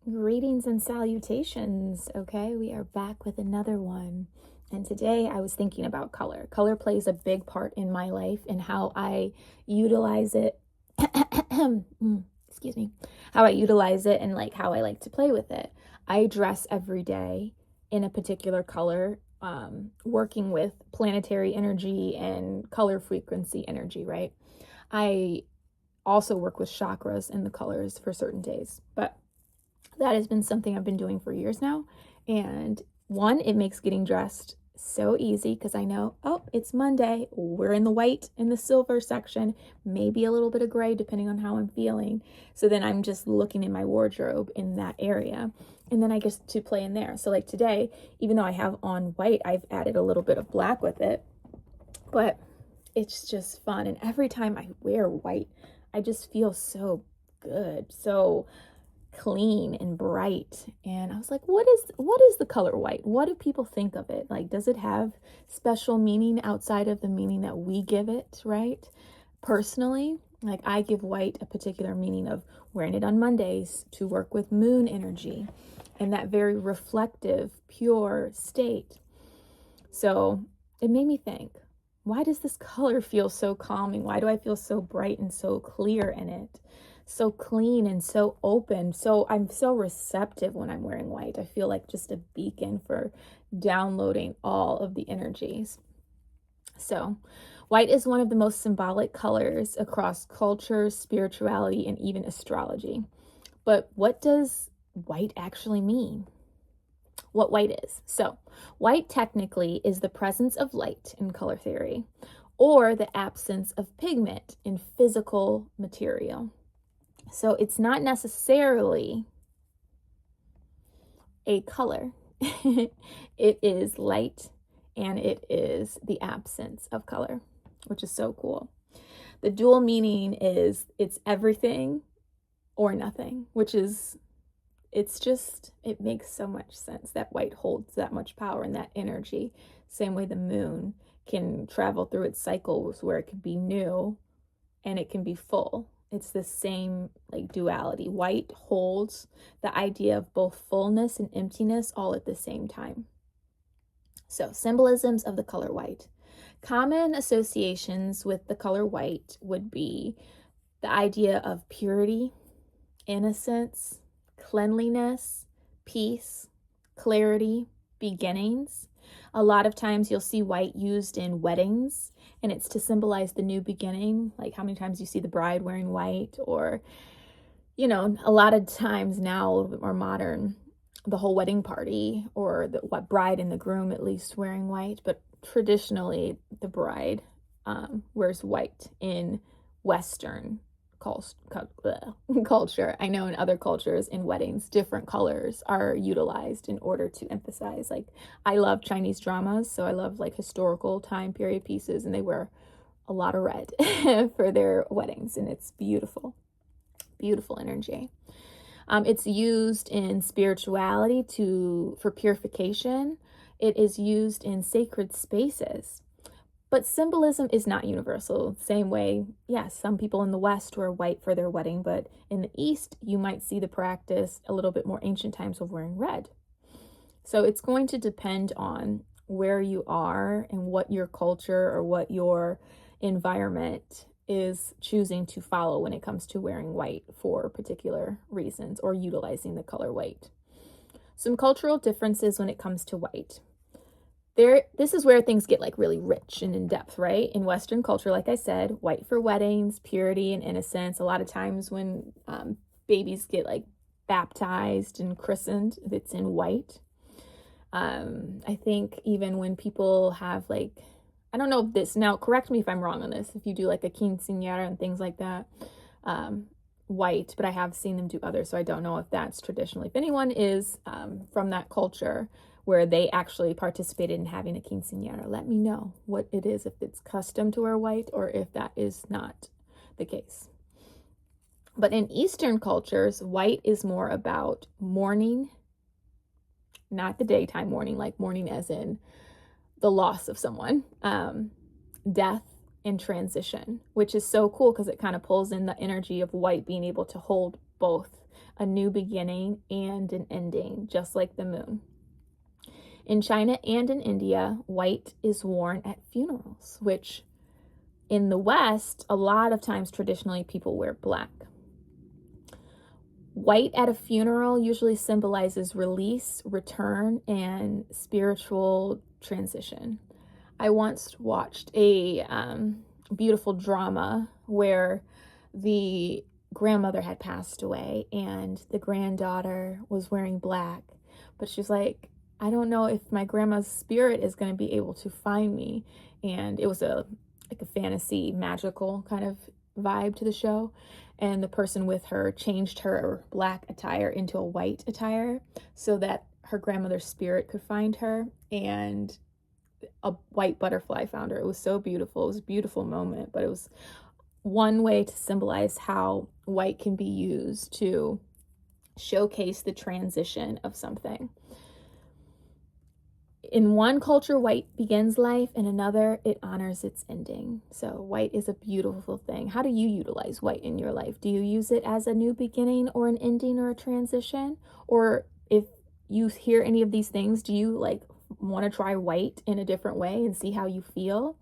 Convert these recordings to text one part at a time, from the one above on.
Greetings and salutations. Okay, we are back with another one. And today I was thinking about color. Color plays a big part in my life and how I utilize it. Excuse me. How I utilize it and like how I like to play with it. I dress every day in a particular color, working with planetary energy and color frequency energy, right? I also work with chakras and the colors for certain days. But that has been something I've been doing for years now. And one, it makes getting dressed so easy because I know, oh, it's Monday. We're in the white and the silver section, maybe a little bit of gray depending on how I'm feeling. So then I'm just looking in my wardrobe in that area. And then I get to play in there. So like today, even though I have on white, I've added a little bit of black with it. But it's just fun. And every time I wear white, I just feel so good. So clean and bright. And I was like, what is the color white? What do people think of it? Like, does it have special meaning outside of the meaning that we give it, right? Personally, like I give white a particular meaning of wearing it on Mondays to work with moon energy and that very reflective, pure state. So it made me think, why does this color feel so calming? Why do I feel so bright and so clear in it? So clean and so open. So I'm so receptive when I'm wearing white. I feel like just a beacon for downloading all of the energies. So white is one of the most symbolic colors across culture, spirituality, and even astrology. But what does white actually mean? What white is. So white technically is the presence of light in color theory, or the absence of pigment in physical material. So it's not necessarily a color. It is light and it is the absence of color, which is so cool. The dual meaning is it's everything or nothing, which is, it makes so much sense that white holds that much power and that energy. Same way the moon can travel through its cycles where it can be new and it can be full. It's the same like duality. White holds the idea of both fullness and emptiness all at the same time. So, symbolisms of the color white. Common associations with the color white would be the idea of purity, innocence, cleanliness, peace, clarity, beginnings. A lot of times you'll see white used in weddings, and it's to symbolize the new beginning. Like how many times you see the bride wearing white, or, a lot of times now, a little bit more modern, the whole wedding party, or the bride and the groom at least wearing white. But traditionally, the bride wears white in Western culture. I know in other cultures, in weddings, different colors are utilized in order to emphasize. Like, I love Chinese dramas, so I love like historical time period pieces, and they wear a lot of red for their weddings, and it's beautiful, beautiful energy. It's used in spirituality for purification. It is used in sacred spaces. But symbolism is not universal. Same way, yes, some people in the West wear white for their wedding, but in the East, you might see the practice a little bit more ancient times of wearing red. So it's going to depend on where you are and what your culture or what your environment is choosing to follow when it comes to wearing white for particular reasons or utilizing the color white. Some cultural differences when it comes to white. This is where things get like really rich and in depth, right? In Western culture, like I said, white for weddings, purity and innocence. A lot of times when babies get like baptized and christened, it's in white. I think even when people have like, I don't know if this, now correct me if I'm wrong on this, if you do like a quinceañera and things like that, white, but I have seen them do others, so I don't know if that's traditionally. If anyone is from that culture where they actually participated in having a quinceañera, let me know what it is, if it's custom to wear white or if that is not the case. But in Eastern cultures, white is more about mourning, not the daytime mourning, like mourning as in the loss of someone, death and transition, which is so cool because it kind of pulls in the energy of white being able to hold both a new beginning and an ending, just like the moon. In China and in India, white is worn at funerals, which in the West, a lot of times traditionally people wear black. White at a funeral usually symbolizes release, return, and spiritual transition. I once watched a beautiful drama where the grandmother had passed away and the granddaughter was wearing black, but she's like, I don't know if my grandma's spirit is going to be able to find me. And it was a fantasy, magical kind of vibe to the show. And the person with her changed her black attire into a white attire so that her grandmother's spirit could find her, and a white butterfly found her. It was so beautiful. It was a beautiful moment, but it was one way to symbolize how white can be used to showcase the transition of something. In one culture, white begins life. In another, it honors its ending. So white is a beautiful thing. How do you utilize white in your life? Do you use it as a new beginning or an ending or a transition? Or if you hear any of these things, do you want to try white in a different way and see how you feel?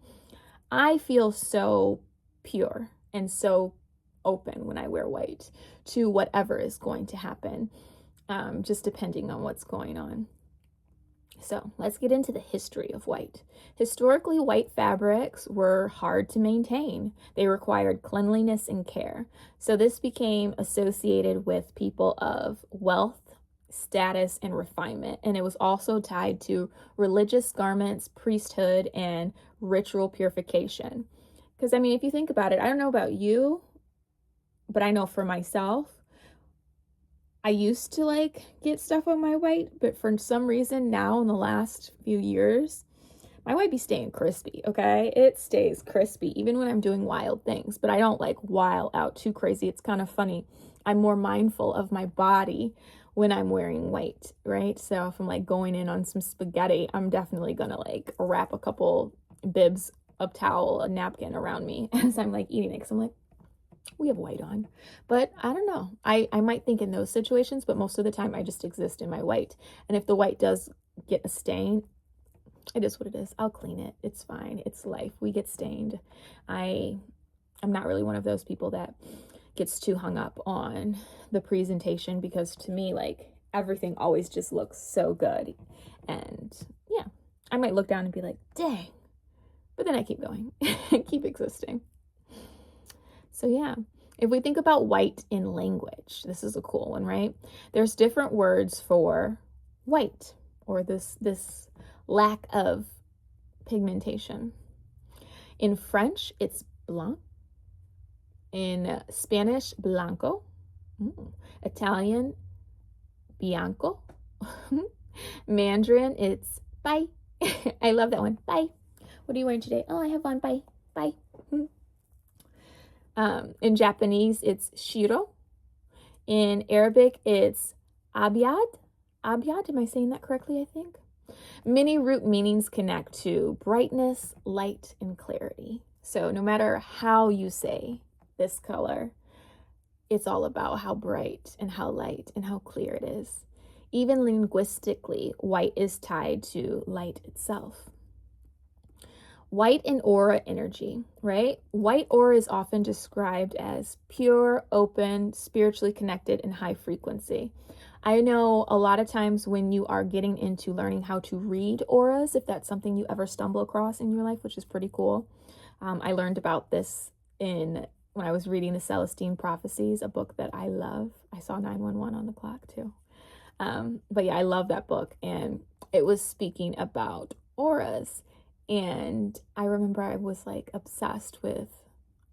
I feel so pure and so open when I wear white to whatever is going to happen, just depending on what's going on. So let's get into the history of white. Historically, white fabrics were hard to maintain. They required cleanliness and care. So this became associated with people of wealth, status, and refinement. And it was also tied to religious garments, priesthood, and ritual purification. Because, if you think about it, I don't know about you, but I know for myself, I used to get stuff on my white, but for some reason now in the last few years, my white be staying crispy, okay? It stays crispy even when I'm doing wild things, but I don't wild out too crazy. It's kind of funny. I'm more mindful of my body when I'm wearing white, right? So if I'm going in on some spaghetti, I'm definitely gonna wrap a couple bibs of towel, a napkin around me as I'm eating it, because I'm we have white on. But I don't know. I might think in those situations, but most of the time I just exist in my white. And if the white does get a stain, it is what it is. I'll clean it. It's fine. It's life. We get stained. I'm not really one of those people that gets too hung up on the presentation, because to me, everything always just looks so good. And yeah, I might look down and be like, dang. But then I keep going, keep existing. So yeah, if we think about white in language, this is a cool one, right? There's different words for white, or this lack of pigmentation. In French, it's blanc. In Spanish, blanco. Italian, bianco. Mandarin, it's bye. I love that one. Bye. What are you wearing today? Oh, I have on. Bye. Bye. In Japanese, it's shiro. In Arabic, it's abyad. Abyad, am I saying that correctly, I think? Many root meanings connect to brightness, light, and clarity. So no matter how you say this color, it's all about how bright and how light and how clear it is. Even linguistically, white is tied to light itself. White and aura energy, right? White aura is often described as pure, open, spiritually connected, and high frequency. I know a lot of times when you are getting into learning how to read auras, if that's something you ever stumble across in your life, which is pretty cool. I learned about this when I was reading the Celestine Prophecies, a book that I love. I saw 911 on the clock too. But yeah, I love that book. And it was speaking about auras. And I remember I was obsessed with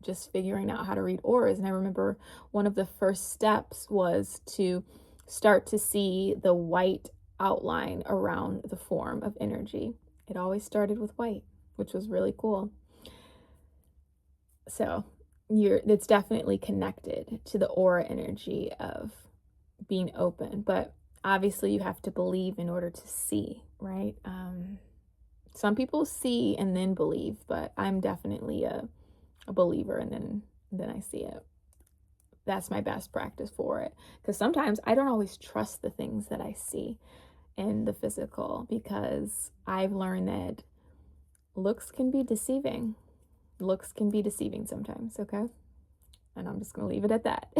just figuring out how to read auras. And I remember one of the first steps was to start to see the white outline around the form of energy. It always started with white, which was really cool. So it's definitely connected to the aura energy of being open. But obviously you have to believe in order to see, right? Some people see and then believe, but I'm definitely a believer and then I see it. that's my best practice for it. Because sometimes I don't always trust the things that I see in the physical, because I've learned that looks can be deceiving. Looks can be deceiving sometimes, okay? And I'm just going to leave it at that.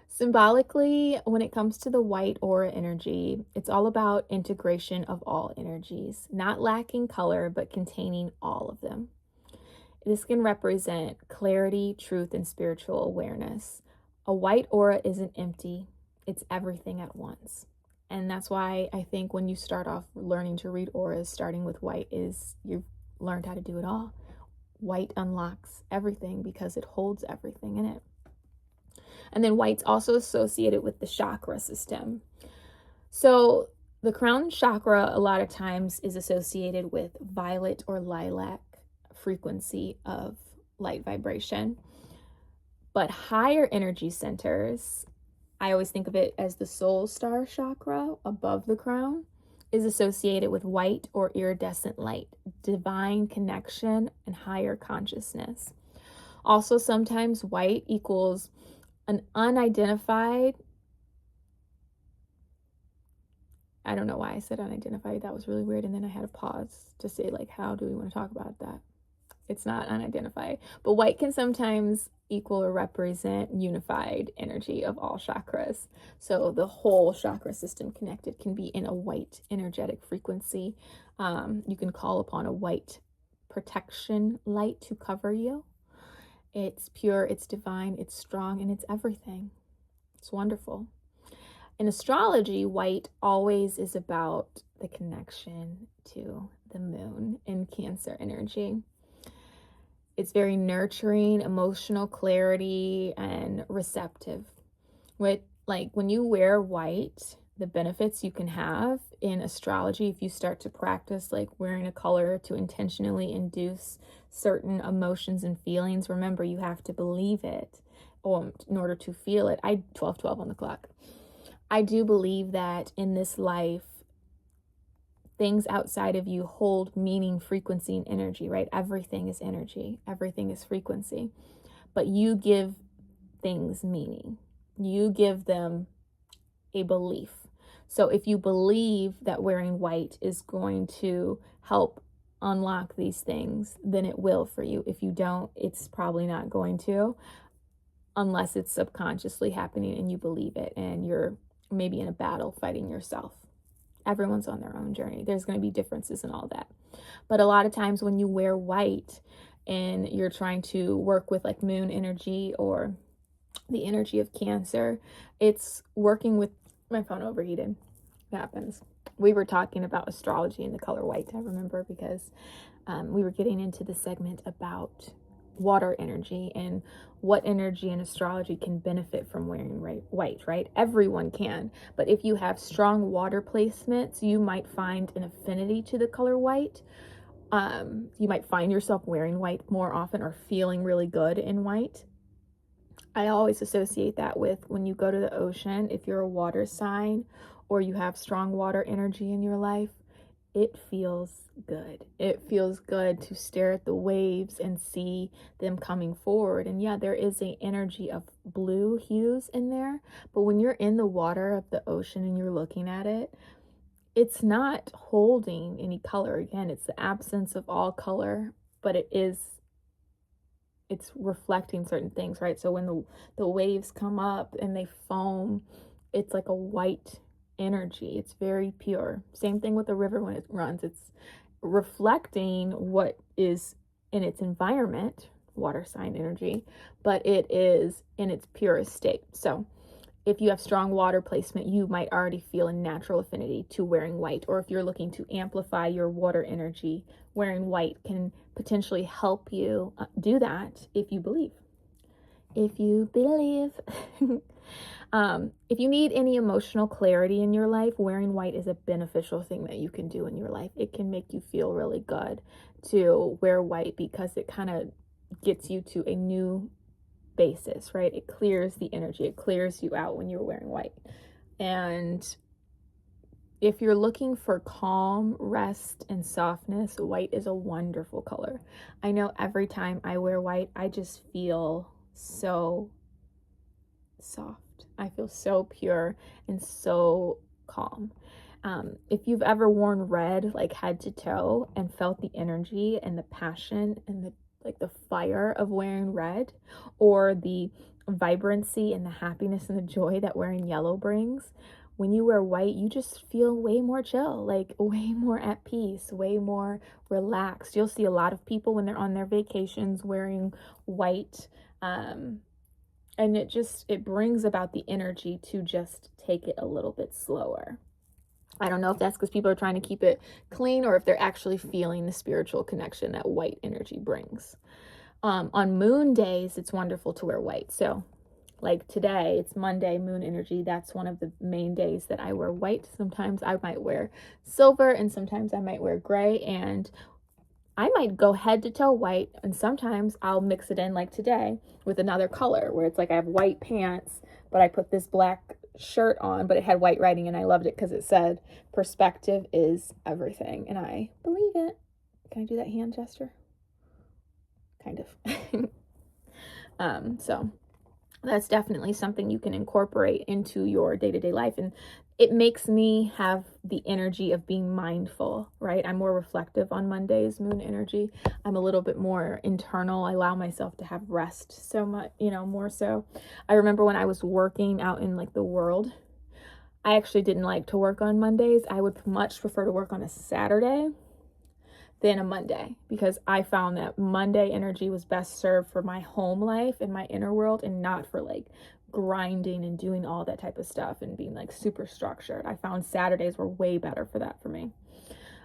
Symbolically, when it comes to the white aura energy, it's all about integration of all energies, not lacking color, but containing all of them. This can represent clarity, truth, and spiritual awareness. A white aura isn't empty, it's everything at once. And that's why I think when you start off learning to read auras, starting with white, is you've learned how to do it all. White unlocks everything because it holds everything in it. And then white's also associated with the chakra system. So the crown chakra a lot of times is associated with violet or lilac frequency of light vibration. But higher energy centers, I always think of it as the soul star chakra above the crown, is associated with white or iridescent light, divine connection, and higher consciousness. Also, sometimes white equals an unidentified, I don't know why I said unidentified, that was really weird, and then I had to pause to say, like, how do we want to talk about that? It's not unidentified, but white can sometimes equal or represent unified energy of all chakras. So the whole chakra system connected can be in a white energetic frequency. You can call upon a white protection light to cover you. It's pure, it's divine, it's strong, and it's everything. It's wonderful. In astrology, white always is about the connection to the moon in Cancer energy. It's very nurturing, emotional clarity, and receptive. When you wear white, the benefits you can have in astrology, if you start to practice like wearing a color to intentionally induce certain emotions and feelings, remember you have to believe it in order to feel it. 12:12 on the clock. I do believe that in this life, things outside of you hold meaning, frequency, and energy, right? Everything is energy. Everything is frequency. But you give things meaning. You give them a belief. So if you believe that wearing white is going to help unlock these things, then it will for you. If you don't, it's probably not going to, unless it's subconsciously happening and you believe it and you're maybe in a battle fighting yourself. Everyone's on their own journey. There's going to be differences in all that. But a lot of times when you wear white and you're trying to work with like moon energy or the energy of Cancer, it's working with, my phone overheated. It happens. We were talking about astrology and the color white, I remember, because we were getting into the segment about water energy and what energy in astrology can benefit from wearing white, right? Everyone can. But if you have strong water placements, you might find an affinity to the color white. You might find yourself wearing white more often or feeling really good in white. I always associate that with when you go to the ocean, if you're a water sign or you have strong water energy in your life, it feels good. It feels good to stare at the waves and see them coming forward. And yeah, there is an energy of blue hues in there, but when you're in the water of the ocean and you're looking at it, it's not holding any color. Again, it's the absence of all color, but it's reflecting certain things, right? So when the waves come up and they foam, it's like a white energy. It's very pure. Same thing with the river when it runs. It's reflecting what is in its environment, water sign energy, but it is in its purest state. So if you have strong water placement, you might already feel a natural affinity to wearing white. Or if you're looking to amplify your water energy, wearing white can potentially help you do that if you believe. If you believe. If you need any emotional clarity in your life, wearing white is a beneficial thing that you can do in your life. It can make you feel really good to wear white because it kind of gets you to a new basis, right? It clears the energy. It clears you out when you're wearing white. And if you're looking for calm, rest, and softness, white is a wonderful color. I know every time I wear white, I just feel so soft. I feel so pure and so calm. If you've ever worn red, like head to toe, and felt the energy and the passion and the fire of wearing red, or the vibrancy and the happiness and the joy that wearing yellow brings, when you wear white, you just feel way more chill, like way more at peace, way more relaxed. You'll see a lot of people when they're on their vacations wearing white, and it brings about the energy to just take it a little bit slower. I don't know if that's because people are trying to keep it clean or if they're actually feeling the spiritual connection that white energy brings. On moon days, it's wonderful to wear white. So like today, it's Monday, moon energy. That's one of the main days that I wear white. Sometimes I might wear silver and sometimes I might wear gray, and I might go head to toe white, and sometimes I'll mix it in like today with another color where it's like I have white pants, but I put this black shirt on, but it had white writing, and I loved it because it said perspective is everything, and I believe it. Can I do that hand gesture? Kind of. So that's definitely something you can incorporate into your day-to-day life, and it makes me have the energy of being mindful, right? I'm more reflective on Mondays, moon energy. I'm a little bit more internal. I allow myself to have rest so much, more so. I remember when I was working out in like the world, I actually didn't like to work on Mondays. I would much prefer to work on a Saturday than a Monday, because I found that Monday energy was best served for my home life and my inner world, and not for like grinding and doing all that type of stuff and being like super structured. I found Saturdays were way better for that for me.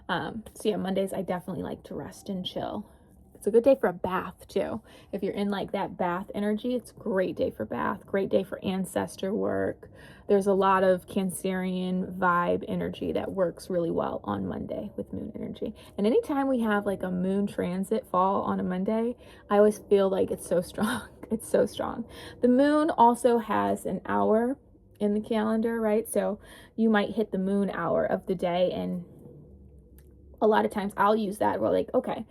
So yeah, Mondays I definitely like to rest and chill. It's a good day for a bath too. If you're in like that bath energy, it's a great day for bath, great day for ancestor work. There's a lot of Cancerian vibe energy that works really well on Monday with moon energy. And anytime we have like a moon transit fall on a Monday, I always feel like it's so strong. It's so strong. The moon also has an hour in the calendar, right? So you might hit the moon hour of the day, and a lot of times I'll use that. We're like, okay,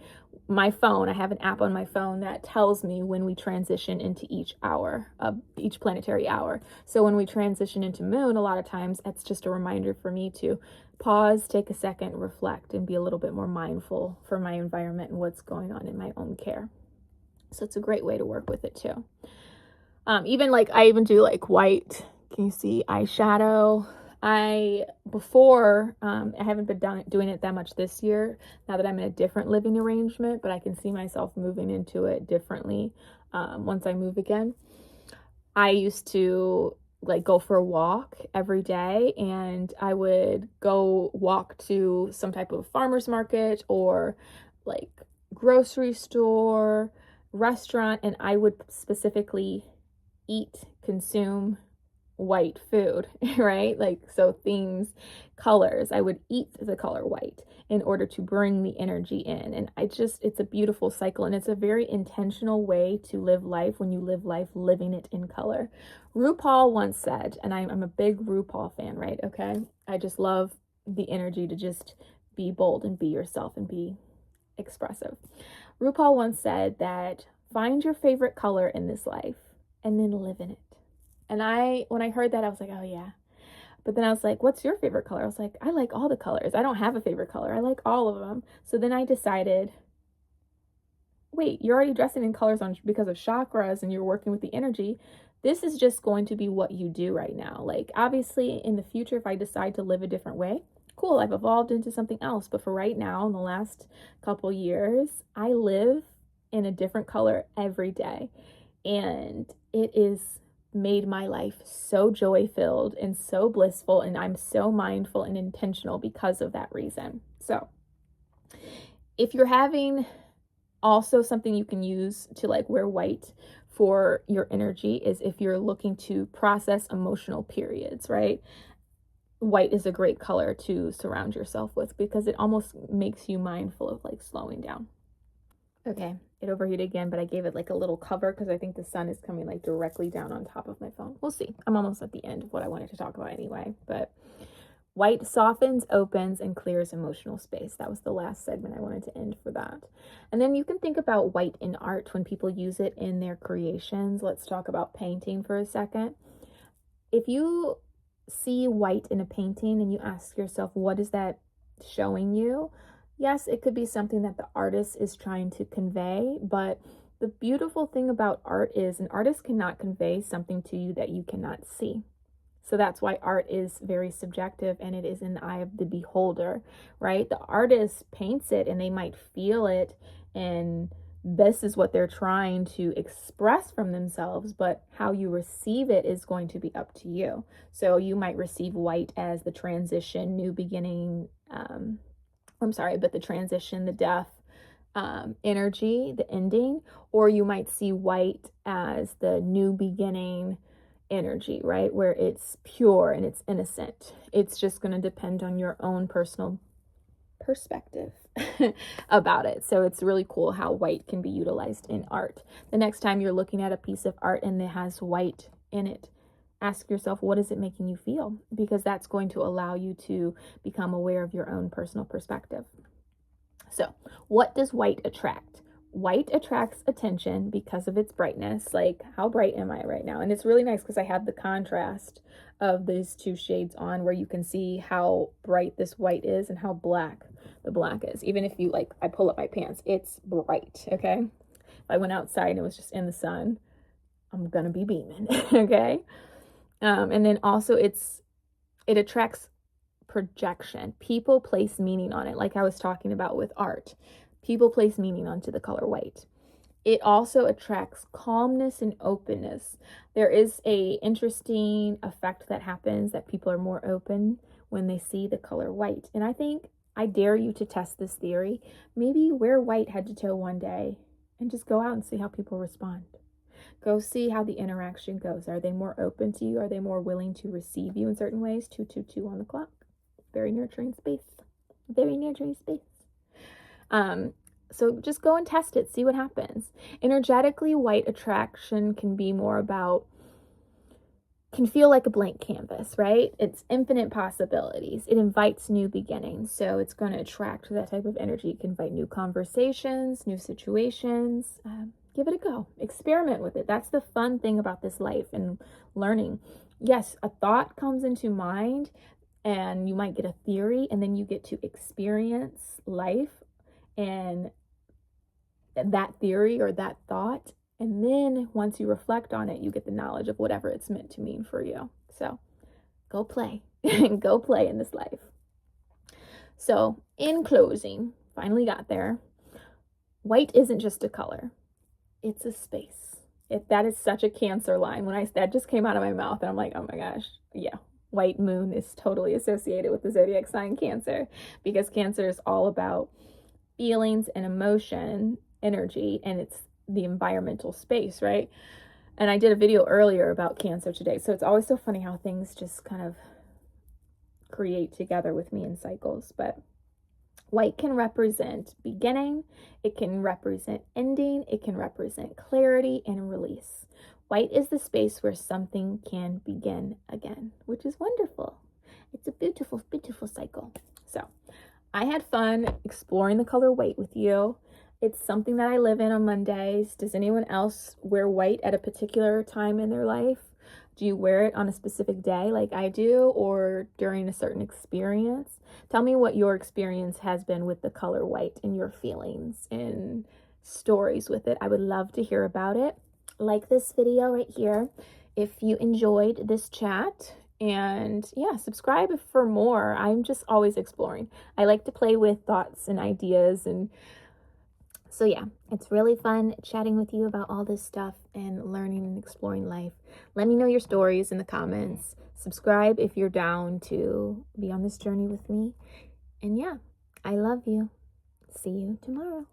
my phone, I have an app on my phone that tells me when we transition into each hour of each planetary hour. So when we transition into moon, a lot of times it's just a reminder for me to pause, take a second, reflect, and be a little bit more mindful for my environment and what's going on in my own care. So it's a great way to work with it too. I even do like white, can you see, eyeshadow. I haven't been doing it that much this year, now that I'm in a different living arrangement, but I can see myself moving into it differently once I move again. I used to like go for a walk every day, and I would go walk to some type of farmer's market or like grocery store, restaurant, and I would specifically consume white food, right? Like, so themes, colors, I would eat the color white in order to bring the energy in. And it's a beautiful cycle, and it's a very intentional way to live life when you live life living it in color. RuPaul once said, and I'm a big RuPaul fan, right? Okay. I just love the energy to just be bold and be yourself and be expressive. RuPaul once said that find your favorite color in this life and then live in it. And when I heard that, I was like, oh yeah. But then I was like, what's your favorite color? I was like, I like all the colors. I don't have a favorite color. I like all of them. So then I decided, wait, you're already dressing in colors because of chakras and you're working with the energy. This is just going to be what you do right now. Like, obviously in the future, if I decide to live a different way, cool, I've evolved into something else. But for right now, in the last couple years, I live in a different color every day. And it is made my life so joy-filled and so blissful, and I'm so mindful and intentional because of that reason. So if you're having also something you can use to like wear white for your energy is if you're looking to process emotional periods, right? White is a great color to surround yourself with because it almost makes you mindful of like slowing down. Okay, it overheated again, but I gave it like a little cover because I think the sun is coming like directly down on top of my phone. We'll see. I'm almost at the end of what I wanted to talk about anyway, but white softens, opens, and clears emotional space. That was the last segment I wanted to end for that. And then you can think about white in art when people use it in their creations. Let's talk about painting for a second. if you see white in a painting and you ask yourself, what is that showing you? Yes, it could be something that the artist is trying to convey, but the beautiful thing about art is an artist cannot convey something to you that you cannot see. So that's why art is very subjective, and it is in the eye of the beholder, right? The artist paints it and they might feel it, and this is what they're trying to express from themselves, but how you receive it is going to be up to you. So you might receive white as the transition, new beginning, but the transition, the death, energy, the ending, or you might see white as the new beginning energy, right? Where it's pure and it's innocent. It's just going to depend on your own personal perspective about it. So it's really cool how white can be utilized in art. The next time you're looking at a piece of art and it has white in it, ask yourself, what is it making you feel? Because that's going to allow you to become aware of your own personal perspective. So, what does white attract? White attracts attention because of its brightness. Like, how bright am I right now? And it's really nice because I have the contrast of these two shades on where you can see how bright this white is and how black the black is. Even if you, like, I pull up my pants, it's bright, okay? If I went outside and it was just in the sun, I'm gonna be beaming, okay? And then also it attracts projection. People place meaning on it, like I was talking about with art. People place meaning onto the color white. It also attracts calmness and openness. There is a interesting effect that happens that people are more open when they see the color white. And I dare you to test this theory. Maybe wear white head to toe one day and just go out and see how people respond. Go see how the interaction goes. Are they more open to you? Are they more willing to receive you in certain ways? 222 on the clock. Very nurturing space. Very nurturing space. So just go and test it. See what happens. Energetically, white attraction can be more about, can feel like a blank canvas, right? It's infinite possibilities. It invites new beginnings. So it's going to attract that type of energy. It can invite new conversations, new situations. Give it a go. Experiment with it. That's the fun thing about this life and learning. Yes, a thought comes into mind and you might get a theory, and then you get to experience life and that theory or that thought. And then once you reflect on it, you get the knowledge of whatever it's meant to mean for you. So go play. Go play in this life. So in closing, finally got there. White isn't just a color. It's a space. That is such a Cancer line. That just came out of my mouth and I'm like, oh my gosh, yeah. White moon is totally associated with the zodiac sign Cancer, because Cancer is all about feelings and emotion, energy, and it's the environmental space, right? And I did a video earlier about Cancer today. So it's always so funny how things just kind of create together with me in cycles. But white can represent beginning, it can represent ending, it can represent clarity and release. White is the space where something can begin again, which is wonderful. It's a beautiful, beautiful cycle. So I had fun exploring the color white with you. It's something that I live in on Mondays. Does anyone else wear white at a particular time in their life? Do you wear it on a specific day like I do, or during a certain experience? Tell me what your experience has been with the color white and your feelings and stories with it. I would love to hear about it. Like this video right here if you enjoyed this chat. And yeah, subscribe for more. I'm just always exploring. I like to play with thoughts and ideas, and so yeah, it's really fun chatting with you about all this stuff and learning and exploring life. Let me know your stories in the comments. Subscribe if you're down to be on this journey with me. And yeah, I love you. See you tomorrow.